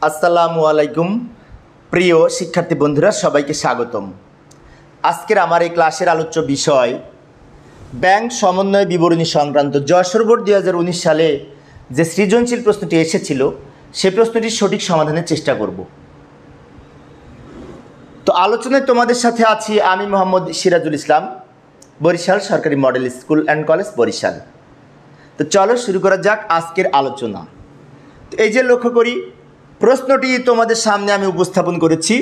আসসালামু আলাইকুম প্রিয় শিক্ষার্থী বন্ধুরা, সবাইকে স্বাগতম। আজকের আমার এই ক্লাসের আলোচ্য বিষয় ব্যাংক সমন্বয় বিবরণী সংক্রান্ত যশোর বোর্ড 2019 সালে যে সৃজনশীল প্রশ্নটি এসেছিল সে প্রশ্নটির সঠিক সমাধানের চেষ্টা করব। তো আলোচনায় তোমাদের সাথে আছি আমি মোহাম্মদ সিরাজুল ইসলাম, বরিশাল সরকারি model school and college Barishal. তো চলো শুরু করা যাক আজকের আলোচনা। তো এই যে লক্ষ্য করি প্রশ্নটি তোমাদের সামনে আমি উপস্থাপন করেছি।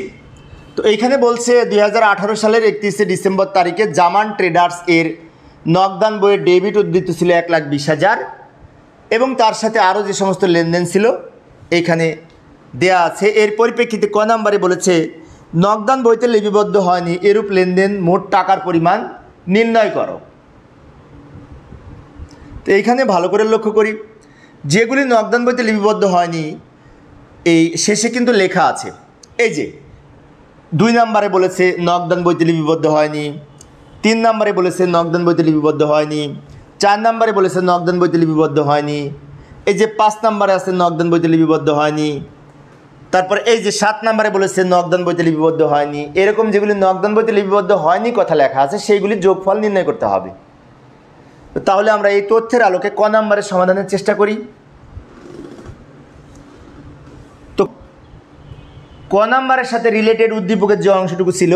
তো এইখানে বলছে 2018 সালের 31শে ডিসেম্বর তারিখে জামান ট্রেডার্স এর নগদান বইয়ের ডেবিট উদ্ধৃত ছিল 1,20,000 এবং তার সাথে আরও যে সমস্ত লেনদেন ছিল এইখানে দেয়া আছে। এর পরিপ্রেক্ষিতে ক নাম্বারে বলেছে নগদান বইতে লিপিবদ্ধ হয়নি এরূপ লেনদেন মোট টাকার পরিমাণ নির্ণয় করো। তো এইখানে ভালো করে লক্ষ্য করি যেগুলি নগদান বইতে লিপিবদ্ধ হয়নি এই শেষে কিন্তু লেখা আছে। এই যে 2 নম্বরে বলেছে নগদান বইতে লিপিবদ্ধ হয়নি, 3 নম্বরে বলেছে নগদান বইতে লিপিবদ্ধ হয়নি, 4 নম্বরে বলেছে নগদান বইতে লিপিবদ্ধ হয়নি, এই যে 5 নম্বরে আছে নগদান বইতে লিপিবদ্ধ হয়নি, তারপর এই যে 7 নম্বরে বলেছে নগদান বইতে লিপিবদ্ধ হয়নি। এরকম যেগুলি নগদান বইতে লিপিবদ্ধ হয়নি কথা লেখা আছে সেইগুলি যোগফল নির্ণয় করতে হবে। তাহলে আমরা এই তথ্যের আলোকে ক নম্বরের সমাধানের চেষ্টা করি। ক নাম্বারের সাথে রিলেটেড উদ্দীপকের যে অংশটুকু ছিল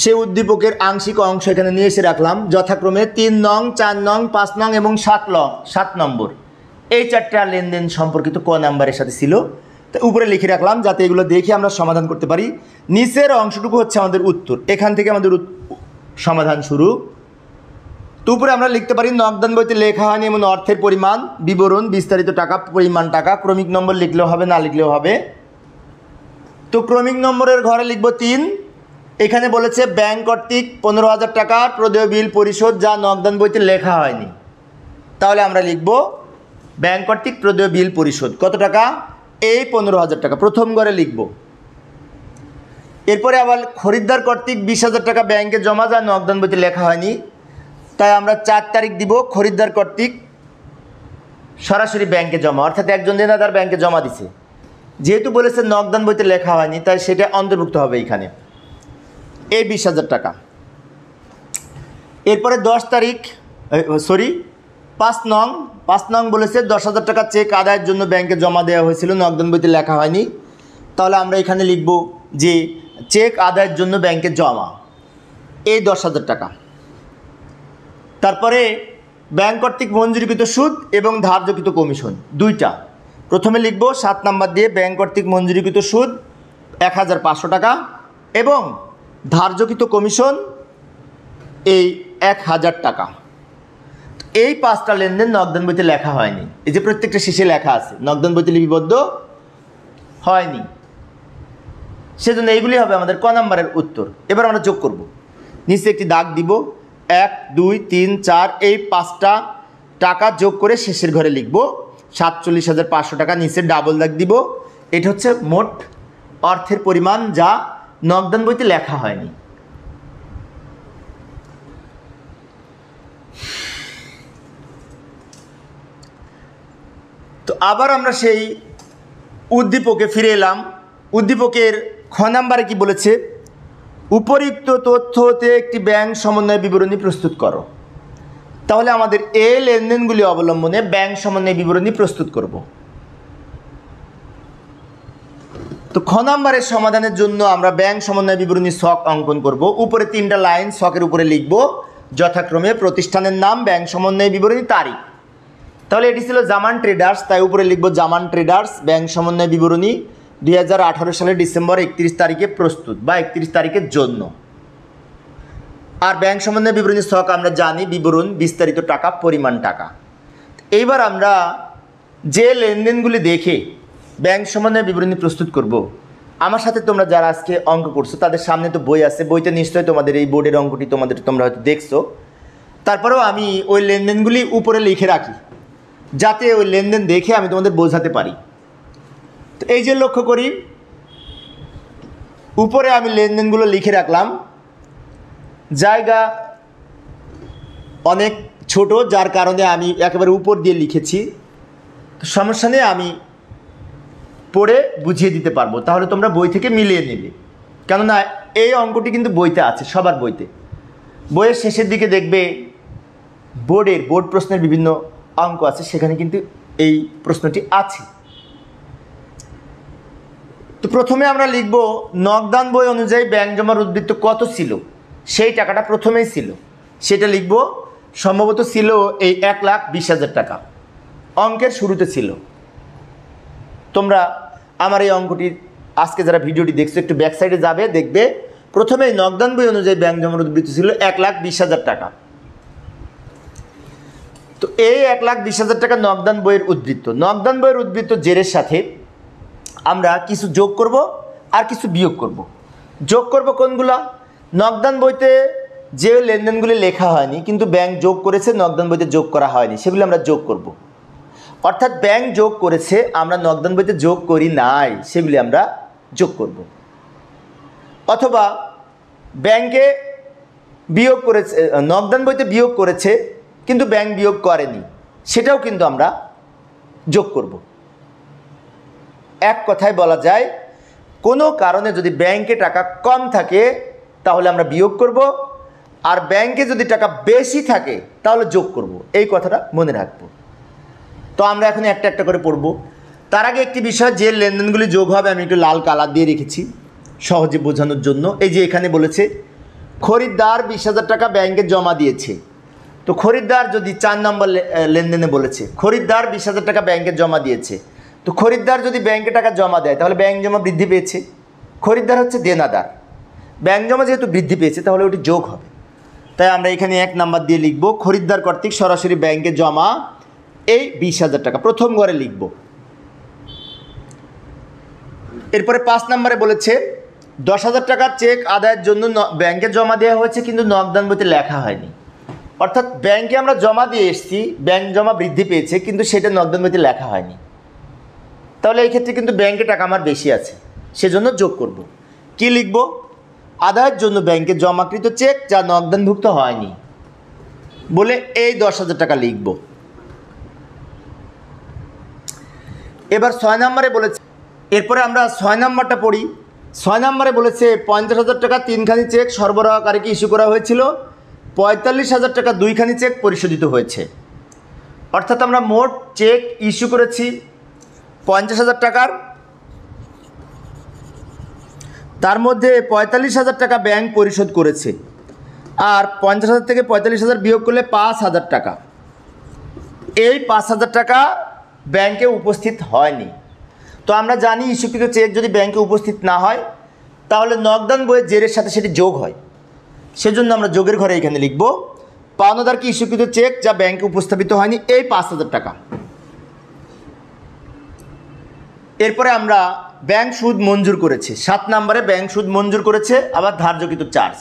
সেই উদ্দীপকের আংশিক অংশ এখানে নিয়ে এসে রাখলাম, যথাক্রমে 3 নং, 4 নং, 5 নং এবং 7 নম্বর। এই 4টা লেনদেন সম্পর্কিত ক নাম্বারের সাথে ছিল। তো উপরে লিখে রাখলাম যাতে এগুলো দেখে আমরা সমাধান করতে পারি। নিচের অংশটুকু হচ্ছে আমাদের উত্তর, এখান থেকে আমাদের সমাধান শুরু। তো উপরে আমরা লিখতে পারি নগদান বইতে লেখা হয়নি এমন অর্থের পরিমাণ বিবরণ বিস্তারিত টাকা পরিমাণ টাকা, ক্রমিক নম্বর লিখলেও হবে না লিখলেও হবে। তো ক্রমিক নম্বরের ঘরে লিখব 3। এখানে বলেছে ব্যাংক কর্তৃক 15,000 টাকা প্রদেয় বিল পরিশোধ যা নগদান বইতে লেখা হয়নি। তাহলে আমরা লিখব ব্যাংক কর্তৃক প্রদেয় বিল পরিশোধ কত টাকা, এই 15,000 টাকা প্রথম ঘরে লিখব। এরপরে আবার খরিদ্দার কর্তৃক 20,000 টাকা ব্যাংকে জমা যা নগদান বইতে লেখা হয়নি, তাই আমরা 4 তারিখ দিব খরিদ্দার কর্তৃক সরাসরি ব্যাংকে জমা, অর্থাৎ একজন দেনাদার ব্যাংকে জমা দিছে। যেহেতু বলেছে নগদান বইতে লেখা হয়নি তাই সেটা অন্তর্ভুক্ত হবে এখানে, এই 20,000 টাকা। এরপরে 10 তারিখ 5 নং বলেছে 10,000 টাকা চেক আদায়ের জন্য ব্যাংকে জমা দেওয়া হয়েছিল, নগদান বইতে লেখা হয়নি। তাহলে আমরা এখানে লিখব যে চেক আদায়ের জন্য ব্যাংকে জমা, এই 10,000 টাকা। তারপরে ব্যাংক কর্তৃক মঞ্জুরিকৃত সুদ এবং ধার্যকৃত কমিশন দুইটা। প্রথমে লিখব 7 নাম্বার দিয়ে ব্যাংক কর্তৃক মঞ্জুরিকৃত সুদ 1,500 টাকা এবং ধার্যকৃত কমিশন এই 1,000 টাকা। এই 5টা লেনদেন নগদান বইতে লেখা হয়নি, এই যে প্রত্যেকটা শেষে লেখা আছে নগদান বইতে লিপিবদ্ধ হয়নি, সেজন্য এইগুলি হবে আমাদের ক নাম্বারের উত্তর। এবার আমরা যোগ করব, নিচে একটি দাগ দিব, 1 2 3 4 এই 5টা টাকা যোগ করে শেষের ঘরে লিখব 47,500 টাকা, নিচে ডাবল দাগ দিব। এটা হচ্ছে মোট অর্থের পরিমাণ যা নগদান বইতে লেখা হয়নি। তো আবার আমরা সেই উদ্দীপকে ফিরে এলাম। উদ্দীপকের খ নাম্বারে কি বলেছে, উপরিক্ত তথ্য হতে একটি ব্যাংক সমন্বয় বিবরণী প্রস্তুত করো। তাহলে আমাদের এই লেনদেনগুলি অবলম্বনে ব্যাংক সমন্বয় বিবরণী প্রস্তুত করব। তো খ নাম্বারের সমাধানের জন্য আমরা ব্যাংক সমন্বয় বিবরণী ছক অঙ্কন করব। উপরে 3টা লাইন ছকের উপরে লিখব, যথাক্রমে প্রতিষ্ঠানের নাম, ব্যাংক সমন্বয় বিবরণী, তারিখ। তাহলে এটি ছিল জামান ট্রেডার্স, তাই উপরে লিখব জামান ট্রেডার্স ব্যাংক সমন্বয় বিবরণী 2018 সালের ডিসেম্বর 31 তারিখে প্রস্তুত বা 31 তারিখের জন্য। আর ব্যাংক সমন্বয় বিবরণী ছক আমরা জানি বিবরণ বিস্তারিত টাকা পরিমাণ টাকা। এইবার আমরা যে লেনদেনগুলি দেখে ব্যাংক সমন্বয় বিবরণী প্রস্তুত করব, আমার সাথে তোমরা যারা আজকে অঙ্ক করছো তাদের সামনে তো বই আছে, বইতে নিশ্চয়ই তোমাদের এই বোর্ডের অঙ্কটি তোমরা হয়তো দেখছো। তারপরেও আমি ওই লেনদেনগুলি উপরে লিখে রাখি যাতে ওই লেনদেন দেখে আমি তোমাদের বোঝাতে পারি। তো এই যে লক্ষ্য করি উপরে আমি লেনদেনগুলো লিখে রাখলাম, জায়গা অনেক ছোট যার কারণে আমি একেবারে উপর দিয়ে লিখেছি। তো সমস্যা নেই, আমি পড়ে বুঝিয়ে দিতে পারবো, তাহলে তোমরা বই থেকে মিলিয়ে নেবে। কেননা এই অঙ্কটি কিন্তু বইতে আছে, সবার বইতে। বইয়ের শেষের দিকে দেখবে বোর্ড প্রশ্নের বিভিন্ন অঙ্ক আছে, সেখানে কিন্তু এই প্রশ্নটি আছে। তো প্রথমে আমরা লিখব নগদান বই অনুযায়ী ব্যাংক জমার উদ্বৃত্ত কত ছিল, সেই টাকাটা প্রথমেই ছিল, সেটা লিখব। সম্ভবত ছিল এই 1,20,000 টাকা, অঙ্কের শুরুতে ছিল। তোমরা আমার এই অঙ্কটির আজকে যারা ভিডিওটি দেখছো একটু ব্যাক সাইডে যাবে, দেখবে প্রথমেই নগদান বই অনুযায়ী ব্যাংক জমার উদ্বৃত্ত ছিল 1,20,000 টাকা। তো এই 1,20,000 টাকা নগদান বইয়ের উদ্বৃত্ত। নগদান বইয়ের উদ্বৃত্ত জেরের সাথে আমরা কিছু যোগ করব আর কিছু বিয়োগ করব। যোগ করব কোনগুলা? নগদান বইতে যে লেনদেনগুলি লেখা হয়নি কিন্তু ব্যাংক যোগ করেছে, নগদান বইতে যোগ করা হয়নি, সেগুলো আমরা যোগ করব। অর্থাৎ ব্যাংক যোগ করেছে, আমরা নগদান বইতে যোগ করি নাই, সেগুলি আমরা যোগ করব। অথবা ব্যাংকে বিয়োগ করেছে, নগদান বইতে বিয়োগ করেছে কিন্তু ব্যাংক বিয়োগ করেনি, সেটাও কিন্তু আমরা যোগ করব। এক কথায় বলা যায়, কোনো কারণে যদি ব্যাংকে টাকা কম থাকে তাহলে আমরা বিয়োগ করব, আর ব্যাংকে যদি টাকা বেশি থাকে তাহলে যোগ করব। এই কথাটা মনে রাখবো। তো আমরা এখন একটা একটা করে পড়ব। তার আগে একটি বিষয়, যে লেনদেনগুলি যোগ হবে আমি একটু লাল কালার দিয়ে রেখেছি সহজে বোঝানোর জন্য। এই যে এখানে বলেছে খরিদ্দার 20,000 টাকা ব্যাংকে জমা দিয়েছে। তো খরিদ্দার যদি 4 নম্বর লেনদেনে বলেছে খরিদ্দার 20,000 টাকা ব্যাংকে জমা দিয়েছে, তো খরিদ্দার যদি ব্যাংকে টাকা জমা দেয় তাহলে ব্যাংক জমা বৃদ্ধি পেয়েছে। খরিদ্দার হচ্ছে দেনাদার, ব্যাংক জমা যেহেতু বৃদ্ধি পেয়েছে তাহলে ওটি যোগ হবে। তাই আমরা এখানে 1 নাম্বার দিয়ে লিখব খরিদ্দার কর্তৃক সরাসরি ব্যাংকে জমা এই 20,000 টাকা, প্রথম ঘরে লিখব। এরপরে 5 নম্বরে বলেছে 10,000 টাকার চেক আদায়ের জন্য ব্যাংকে জমা দেওয়া হয়েছে কিন্তু নগদান বইতে লেখা হয়নি। অর্থাৎ ব্যাংকে আমরা জমা দিয়ে এসেছি, ব্যাংক জমা বৃদ্ধি পেয়েছে কিন্তু সেটা নগদান বইতে লেখা হয়নি, তাহলে এই ক্ষেত্রে কিন্তু ব্যাংকে টাকা আমার বেশি আছে, সেজন্য যোগ করব। কি লিখব? আদায়ের জন্য ব্যাংকে জমাকৃত চেক যা নগদানভুক্ত হয়নি বলে এই 10,000 টাকা লিখব। এবার 6 নম্বরে বলেছে, এরপরে আমরা 6 নম্বরটা পড়ি। 6 নম্বরে বলেছে 50,000 টাকা 3খানি চেক সরবরাহকারীকে ইস্যু করা হয়েছিল, 45,000 টাকা 2খানি চেক পরিশোধিত হয়েছে। অর্থাৎ আমরা মোট চেক ইস্যু করেছি 50,000 টাকার, তার মধ্যে 45,000 টাকা ব্যাংক পরিশোধ করেছে, আর 50,000 থেকে 45,000 বিয়োগ করলে 5,000 টাকা। এই 5,000 টাকা ব্যাংকে উপস্থিত হয়নি। তো আমরা জানি ইস্যুকৃত চেক যদি ব্যাংকে উপস্থিত না হয় তাহলে নগদান বইয়ের জেরের সাথে সেটি যোগ হয়, সেজন্য আমরা যোগের ঘরে এখানে লিখব পাওনাদারকে ইস্যুকৃত চেক যা ব্যাংকে উপস্থাপিত হয়নি এই 5,000 টাকা। এরপরে আমরা ব্যাংক সুদ মঞ্জুর করেছে, 7 নম্বরে ব্যাংক সুদ মঞ্জুর করেছে, আবার ধার্যকৃত চার্জ।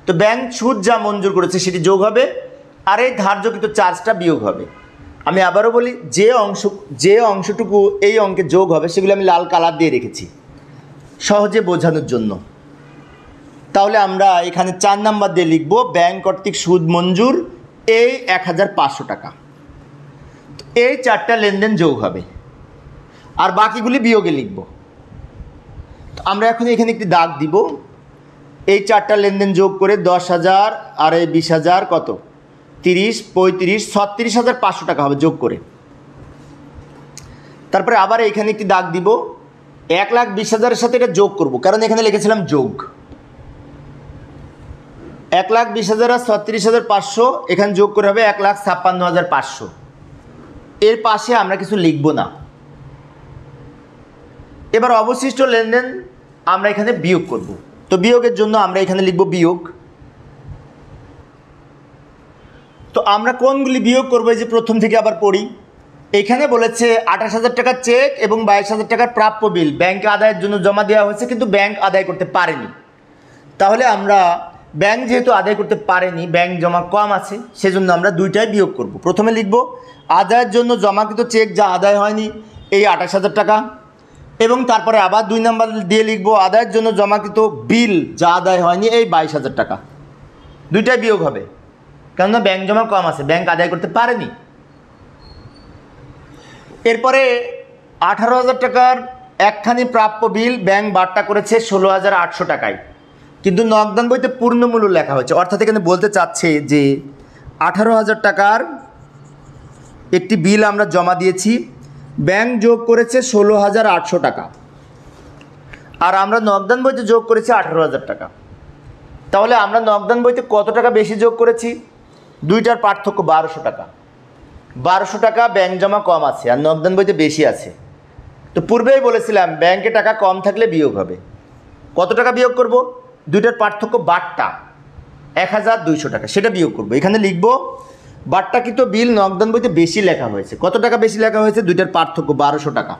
তো ব্যাংক সুদ যা মঞ্জুর করেছে সেটি যোগ হবে, আর এই ধার্যকৃত চার্জটা বিয়োগ হবে। আমি আবারও বলি, যে অংশটুকু এই অঙ্কে যোগ হবে সেগুলো আমি লাল কালার দিয়ে রেখেছি সহজে বোঝানোর জন্য। তাহলে আমরা এখানে 4 নাম্বার দিয়ে লিখব ব্যাংক কর্তৃক সুদ মঞ্জুর এই 1,500 টাকা। এই 4টা লেনদেন যোগ হবে, আর বাকিগুলি বিয়োগে লিখব। আমরা এখন এখানে একটি দাগ দিব, এই 4টা লেনদেন যোগ করে 10,000 আর এই 20,000 কত 30, 35, 36,500 টাকা হবে যোগ করে। তারপরে আবার এখানে একটি দাগ দিব, 1,20,000 সাথে এটা যোগ করব, কারণ এখানে লিখেছিলাম যোগ। 1,20,000 আর 36,500 এখানে যোগ করে হবে 1,56,500। এর পাশে আমরা কিছু লিখব না। এবার অবশিষ্ট লেনদেন আমরা এখানে বিয়োগ করব। তো বিয়োগের জন্য আমরা এখানে লিখব বিয়োগ। তো আমরা কোনগুলি বিয়োগ করবো, এই যে প্রথম থেকে আবার পড়ি। এখানে বলেছে 28,000 টাকার চেক এবং 22,000 টাকার প্রাপ্য বিল ব্যাংকে আদায়ের জন্য জমা দেওয়া হয়েছে কিন্তু ব্যাংক আদায় করতে পারেনি। তাহলে আমরা ব্যাংক যেহেতু আদায় করতে পারেনি, ব্যাংক জমা কম আছে, সেজন্য আমরা দুইটাই বিয়োগ করব। প্রথমে লিখব আদায়ের জন্য জমাকৃত চেক যা আদায় হয়নি এই 28,000 টাকা, এবং তারপরে আবার 2 নাম্বার দিয়ে লিখব আদায়ের জন্য জমাকৃত বিল যা আদায় হয়নি এই 22,000 টাকা। দুইটাই বিয়োগ হবে, কেননা ব্যাংক জমা কম আছে, ব্যাংক আদায় করতে পারেনি। এরপরে 18,000 টাকার একখানি প্রাপ্য বিল ব্যাংক বাট্টা করেছে 16,800 টাকায়, কিন্তু নগদান বইতে পূর্ণমূল্য লেখা হয়েছে, অর্থাৎ এখানে বলতে চাচ্ছে যে 18,000 টাকার একটি বিল আমরা জমা দিয়েছি, ব্যাংক যোগ করেছে 16,800 টাকা, আর আমরা নগদান বইতে যোগ করেছি 18,000 টাকা। তাহলে আমরা নগদান বইতে কত টাকা বেশি যোগ করেছি? দুইটার পার্থক্য 1200 টাকা। 1200 টাকা ব্যাংক জমা কম আছে আর নগদান বইতে বেশি আছে। তো পূর্বেই বলেছিলাম ব্যাংকে টাকা কম থাকলে বিয়োগ হবে। কত টাকা বিয়োগ করব? দুইটার পার্থক্য বাট্টা 1,200 টাকা, সেটা বিয়োগ করব। এখানে লিখব বাট্টাকৃত বিল নগদান বইতে বেশি লেখা হয়েছে। কত টাকা বেশি লেখা হয়েছে? দুইটার পার্থক্য 1200 টাকা।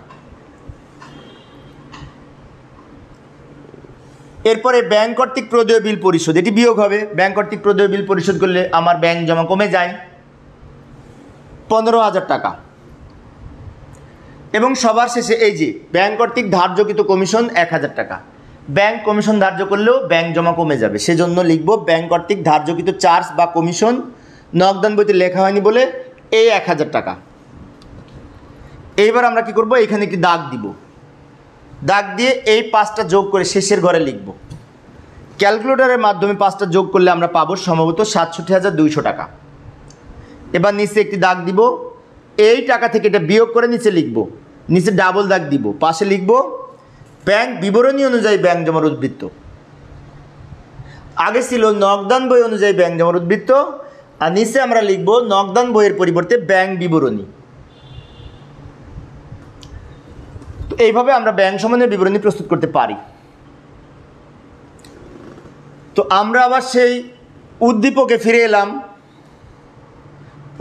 এরপরে ব্যাংক কর্তৃক প্রদেয় বিল পরিশোধ, এটি বিয়োগ হবে। ব্যাংক কর্তৃক প্রদেয় বিল পরিশোধ করলে আমার ব্যাংক জমা কমে যায় 15,000 টাকা। এবং সবার শেষে এই যে ব্যাংক কর্তৃক ধার্যকৃত কমিশন 1,000 টাকা। ব্যাংক কমিশন ধার্য করলেও ব্যাংক জমা কমে যাবে, সেজন্য লিখব ব্যাংক কর্তৃক ধার্যকৃত চার্জ বা কমিশন নগদান বইতে লেখা হয়নি বলে এই 1,000 টাকা। এইবার আমরা কি করব? এখানে একটি দাগ দিব, দাগ দিয়ে এই 5টা যোগ করে শেষের ঘরে লিখব। ক্যালকুলেটরের মাধ্যমে 5টা যোগ করলে আমরা পাবো সম্ভবত 67,200 টাকা। এবার নিচে একটি দাগ দিব, এই টাকা থেকে এটা বিয়োগ করে নিচে লিখব, নিচে ডাবল দাগ দিব, পাশে লিখব ব্যাংক বিবরণী অনুযায়ী ব্যাংক জমার উদ্বৃত্ত। আগে ছিল নগদান বই অনুযায়ী ব্যাংক জমার উদ্বৃত্ত, আর নিচে আমরা লিখব নগদান বইয়ের পরিবর্তে ব্যাংক বিবরণী। তো এইভাবে আমরা ব্যাংক সম্বন্ধে বিবরণী প্রস্তুত করতে পারি। তো আমরা আবার সেই উদ্দীপকে ফিরে এলাম।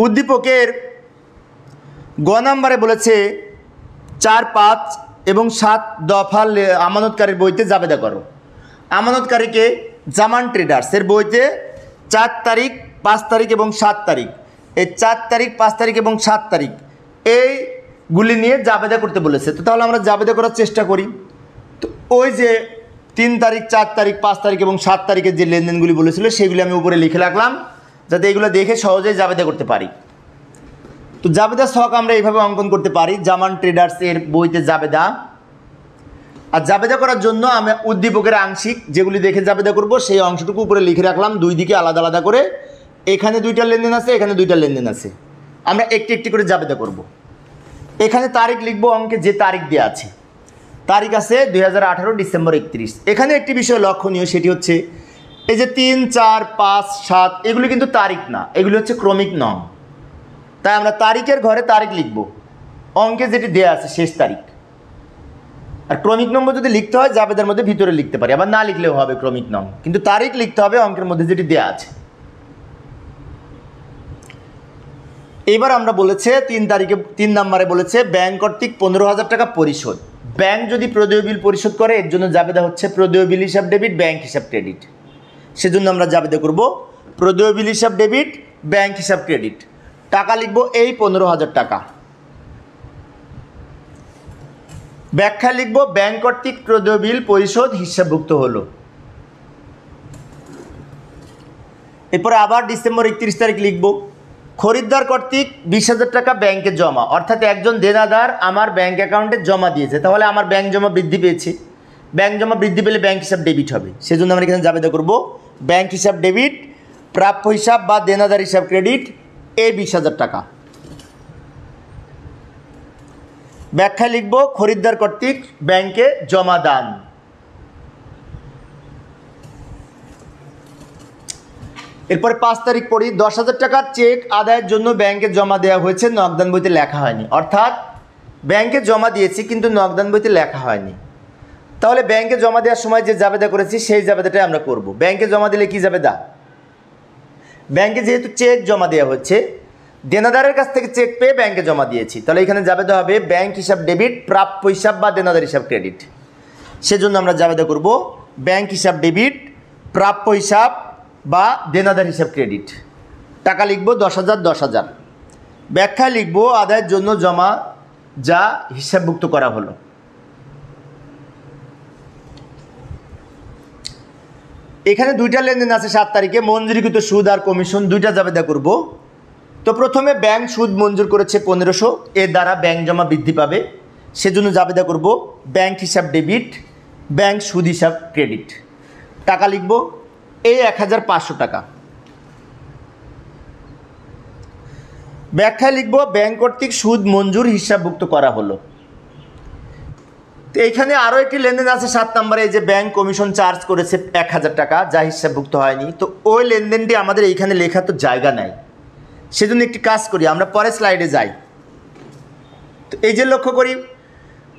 উদ্দীপকের গ নাম্বারে বলেছে 4, 5 এবং 7 দফা আমানতকারীর বইতে জাবেদা করো। আমানতকারীকে জামান ট্রেডার্সের বইতে 4 তারিখ, 5 তারিখ এবং 7 তারিখ, এই 4 তারিখ, 5 তারিখ এবং 7 তারিখ এইগুলি নিয়ে জাবেদা করতে বলেছে। তো তাহলে আমরা জাবেদা করার চেষ্টা করি। তো ওই যে 3 তারিখ, 4 তারিখ, 5 তারিখ এবং 7 তারিখের যে লেনদেনগুলি বলেছিল সেগুলি আমি উপরে লিখে রাখলাম, যাতে এগুলো দেখে সহজেই জাবেদা করতে পারি। তো জাবেদা ছক আমরা এইভাবে অঙ্কন করতে পারি, জামান ট্রেডার্সের বইতে জাবেদা। আর জাবেদা করার জন্য আমি উদ্দীপকের আংশিক যেগুলি দেখে জাবেদা করব সেই অংশটুকু উপরে লিখে রাখলাম, দুই দিকে আলাদা আলাদা করে। এখানে 2টা লেনদেন আছে, এখানে 2টা লেনদেন আছে, আমরা একটি একটি করে জাবেদা করব। এখানে তারিখ লিখব, অঙ্কে যে তারিখ দেওয়া আছে, তারিখ আছে 2018 ডিসেম্বর 31। এখানে একটি বিষয় লক্ষণীয়, সেটি হচ্ছে এই যে 3, 4, 5, 7 এগুলি কিন্তু তারিখ না, এগুলি হচ্ছে ক্রমিক নং। তাই আমরা তারিখের ঘরে তারিখ লিখব, অঙ্কে যেটি দেওয়া আছে শেষ তারিখ। আর ক্রমিক নম্বর যদি লিখতে হয় জাবেদার মধ্যে ভিতরে লিখতে পারি, আবার না লিখলেও হবে ক্রমিক নং, কিন্তু তারিখ লিখতে হবে অঙ্কের মধ্যে যেটি দেওয়া আছে। এবার আমরা বলেছে 3 তারিখে 3 নম্বরে বলেছে ব্যাংক কর্তৃক 15,000 টাকা পরিশোধ। ব্যাংক যদি প্রদেয় বিল পরিশোধ করে এর জন্য জাবেদা হচ্ছে প্রদেয় বিল হিসাব ডেবিট, ব্যাংক হিসাব ক্রেডিট। সেজন্য আমরা জাবেদা করব প্রদেয় বিল হিসাব ডেবিট, ব্যাংক হিসাব ক্রেডিট। টাকা লিখব এই 15,000 টাকা। ব্যাখ্যা লিখব ব্যাংক কর্তৃক প্রদেয় বিল পরিশোধ হিসাবভুক্ত হলো। এরপরে আবার ডিসেম্বর 31 তারিখ লিখব খরিদ্দার কর্তৃক 20,000 টাকা ব্যাংকে জমা, অর্থাৎ একজন দেনাদার আমার ব্যাংক অ্যাকাউন্টে জমা দিয়েছে, তাহলে আমার ব্যাংক জমা বৃদ্ধি পেয়েছে। ব্যাংক জমা বৃদ্ধি পেলে ব্যাংক হিসাব ডেবিট হবে, সেজন্য আমরা এখানে জাবেদা করব ব্যাংক হিসাব ডেবিট, প্রাপ্য হিসাব বা দেনাদার হিসাব ক্রেডিট এই 20,000 টাকা। ব্যাখ্যা লিখব খরিদ্দার কর্তৃক ব্যাংকে জমা দান। এরপরে 5 তারিখ পড়ি 10,000 টাকার চেক আদায়ের জন্য ব্যাংকে জমা দেওয়া হয়েছে, নগদান বইতে লেখা হয়নি। অর্থাৎ ব্যাংকে জমা দিয়েছি কিন্তু নগদান বইতে লেখা হয়নি। তাহলে ব্যাংকে জমা দেওয়ার সময় যে জাবেদা করেছি সেই জাবেদাটাই আমরা করব। ব্যাংকে জমা দিলে কি জাবেদা? ব্যাংকে যেহেতু চেক জমা দেওয়া হচ্ছে, দেনাদারের কাছ থেকে চেক পেয়ে ব্যাংকে জমা দিয়েছি, তাহলে এখানে জাবেদা হবে ব্যাংক হিসাব ডেবিট, প্রাপ্য হিসাব বা দেনাদার হিসাব ক্রেডিট। সেজন্য আমরা জাবেদা করব ব্যাংক হিসাব ডেবিট, প্রাপ্য হিসাব বা দেনাদার হিসাব ক্রেডিট। টাকা লিখব 10,000 10,000। ব্যাখ্যা লিখব আদায়ের জন্য জমা যা হিসাবভুক্ত করা হলো। এখানে 2টা লেনদেন আছে 7 তারিখে, মঞ্জুরিকৃত সুদ আর কমিশন 2টা জাবেদা করব। তো প্রথমে ব্যাংক সুদ মঞ্জুর করেছে 1500, এর দ্বারা ব্যাংক জমা বৃদ্ধি পাবে। সেজন্য জাবেদা করব ব্যাংক হিসাব ডেবিট, ব্যাংক সুদ হিসাব ক্রেডিট। টাকা লিখব এই 1500 টাকা। ব্যাখ্যায় লিখব ব্যাংক কর্তৃক সুদ মঞ্জুর হিসাবভুক্ত করা হলো। তো এইখানে আরও একটি লেনদেন আছে 7 নম্বরে, এই যে ব্যাংক কমিশন চার্জ করেছে 1000 টাকা, যা হিসাবভুক্ত হয়নি। তো ওই লেনদেনটি আমাদের এইখানে লেখা তো জায়গা নাই, সেজন্য একটি কাজ করি, আমরা পরের স্লাইডে যাই। তো এই যে লক্ষ্য করি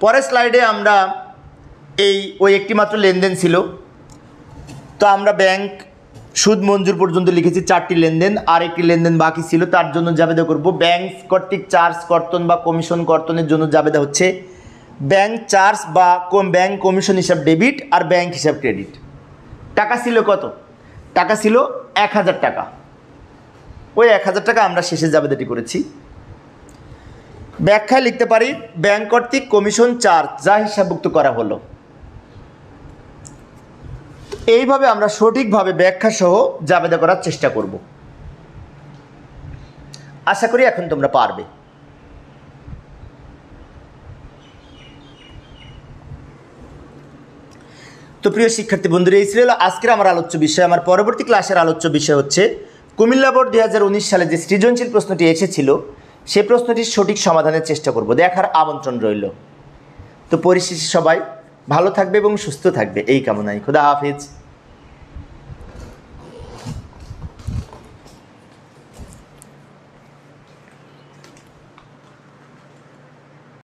পরের স্লাইডে আমরা ওই একটি মাত্র লেনদেন ছিল। তো আমরা ব্যাংক সুদ মঞ্জুর পর্যন্ত লিখেছি 4টি লেনদেন, আর একটি লেনদেন বাকি ছিল, তার জন্য জাবেদা করব ব্যাংক কর্তৃক চার্জ কর্তন বা কমিশন কর্তনের জন্য জাবেদা হচ্ছে ব্যাংক চার্জ বা ব্যাংক কমিশন হিসাব ডেবিট আর ব্যাংক হিসাব ক্রেডিট। টাকা ছিল কত? টাকা ছিল 1000 টাকা। ওই 1000 টাকা আমরা শেষে জাবেদাটি করেছি। ব্যাখ্যায় লিখতে পারি ব্যাংক কর্তৃক কমিশন চার্জ যা হিসাবভুক্ত করা হলো। এইভাবে আমরা সঠিকভাবে ব্যাখ্যা সহ জাবেদা করার চেষ্টা করব। আশা করি এখন তোমরা পারবে। তো প্রিয় শিক্ষার্থী বন্ধুরা, এই ছিল আজকের আমার আলোচ্য বিষয়। আমার পরবর্তী ক্লাসের আলোচ্য বিষয় হচ্ছে কুমিল্লা বোর্ড 2019 সালে যে সৃজনশীল প্রশ্নটি এসেছিল সেই প্রশ্নটির সঠিক সমাধানের চেষ্টা করব। দেখার আমন্ত্রণ রইল। তো পরিশেষে সবাই ভালো থাকবে এবং সুস্থ থাকবে এই কামনায়। খোদা হাফেজ।